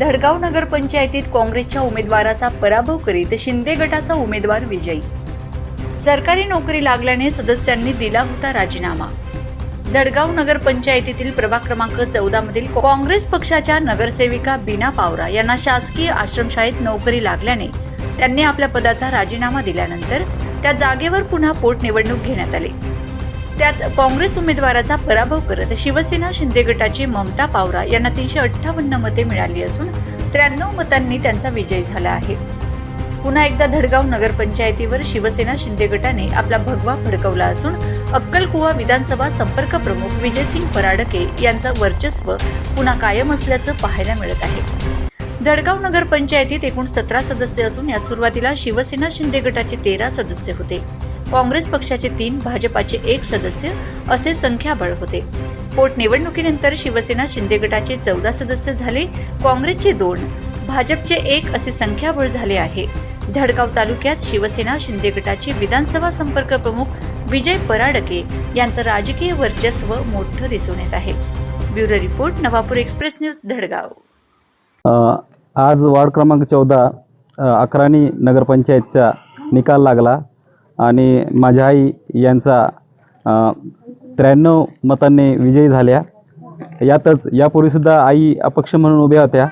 धडगाव नगरपंचायतीत काँग्रेसच्या उमेदवाराचा पराभव करीत शिंदे गटाचा उमेदवार विजयी। सरकारी नोकरी लागल्याने सदस्यांनी दिला होता राजीनामा। धडगाव नगरपंचायतीतील प्रभाग क्रमांक 14 मधील काँग्रेस पक्षाच्या नगरसेविका बीना पावरा यांना शासकीय आश्रमशाळेत नोकरी लागल्याने त्यांनी आपल्या पदाचा राजीनामा दिल्यानंतर त्या जागेवर पुन्हा पोटनिवडणूक घेण्यात आली। त्यात काँग्रेस उमेदवाराचा पराभव करत शिवसेना शिंदे गटाची ममता पावरा यांना 358 मते मिळाली असून 93 मतांनी त्यांचा विजय झाला आहे। पुन्हा एकदा धडगाव नगरपंचायतीवर शिवसेना शिंदे गटाने आपला भगवा फडकवला असून अक्कलकुवा विधानसभा संपर्क प्रमुख विजयसिंग पराडके यांचं वर्चस्व पुन्हा कायम असल्याचं पाहायला मिळत आहे। धडगाव नगरपंचायतीत एकूण 17 सदस्य असून यात सुरुवातीला शिवसेना शिंदे गटाचे 13 सदस्य होते, काँग्रेस पक्षाचे 3, भाजपाचे 1 सदस्य असे संख्याबळ होते। पोटनिवडणुकीनंतर शिवसेना शिंदे गटाचे 14 सदस्य झाले, काँग्रेसचे 2, भाजपचे 1 असे संख्याबळ झाले आहे। धडगाव तालुक्यात शिवसेना शिंदे गटाचे विधानसभा संपर्क प्रमुख विजय पराडके यांचं राजकीय वर्चस्व मोठं दिसून येत आहे। Bureau report, Navapur express news, Dhadgaon. आज वार्ड क्रमांक 14 अकराणी नगरपंचायतचा निकाल लागला आणि माझ्या आई यांचा 93 मतांनी विजयी झाल्या। यातच यापूर्वीसुद्धा आई अपक्ष म्हणून उभ्या होत्या,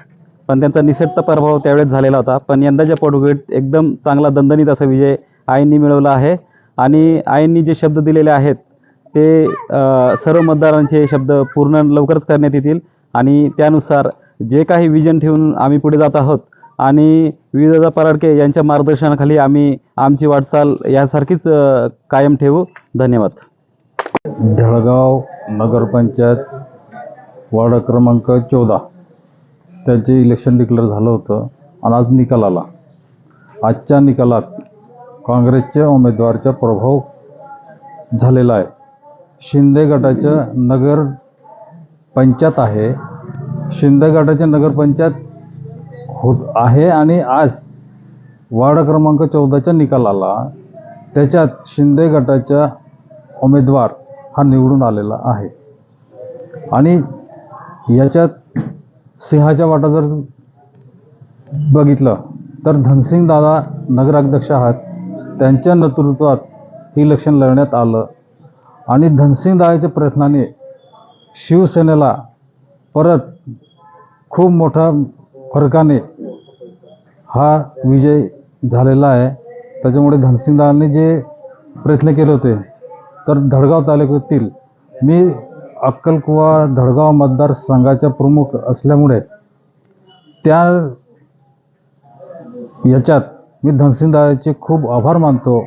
पण त्यांचा निसटता पराभव त्यावेळेस झालेला होता। पण यंदाच्या पोटनिवडणुकीत एकदम चांगला दणदणीत असा विजय आईंनी मिळवला आहे आणि आईंनी जे शब्द दिलेले आहेत ते सर्व मतदारांचे शब्द पूर्ण लवकरच करण्यात येतील आणि त्यानुसार जे काही विजन ठेवून आम्ही पुढे जात आहोत आणि विजय पराडके यांच्या मार्गदर्शनाखाली आम्ही आमची वाटचाल यासारखीच कायम ठेवू। धन्यवाद। धडगाव नगरपंचायत वार्ड क्रमांक 14 त्याचे इलेक्शन डिक्लेअर झालं होतं आणि आज निकाल आला। आजच्या निकालात काँग्रेसच्या उमेदवाराचा प्रभाव झालेला आहे। शिंदे गटाचं नगर पंचायत आहे, शिंदे गटाचे नगरपंचायत होत आहे आणि आज वार्ड क्रमांक 14चा निकाल आला, त्याच्यात शिंदे गटाचा उमेदवार हा निवडून आलेला आहे आणि याच्यात सिंहाच्या वाटा जर बघितलं तर धनसिंग दादा नगराध्यक्ष आहात, त्यांच्या नेतृत्वात इलेक्शन लढण्यात आलं आणि धनसिंग दादाच्या प्रयत्नाने शिवसेनेला परत खूप मोठा फरकाने हा विजय झालेला आहे। त्याच्यामुळे धनसिंग दादांनी जे प्रयत्न केले होते तर धडगाव तालुक्यातील मी अक्कलकुवा धडगाव मतदारसंघाचा प्रमुख असल्यामुळे त्या याच्यात मी धनसिंग दादाचे खूप आभार मानतो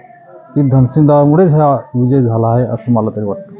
की धनसिंग दादामुळेच हा विजय झाला आहे असं मला तरी वाटतं।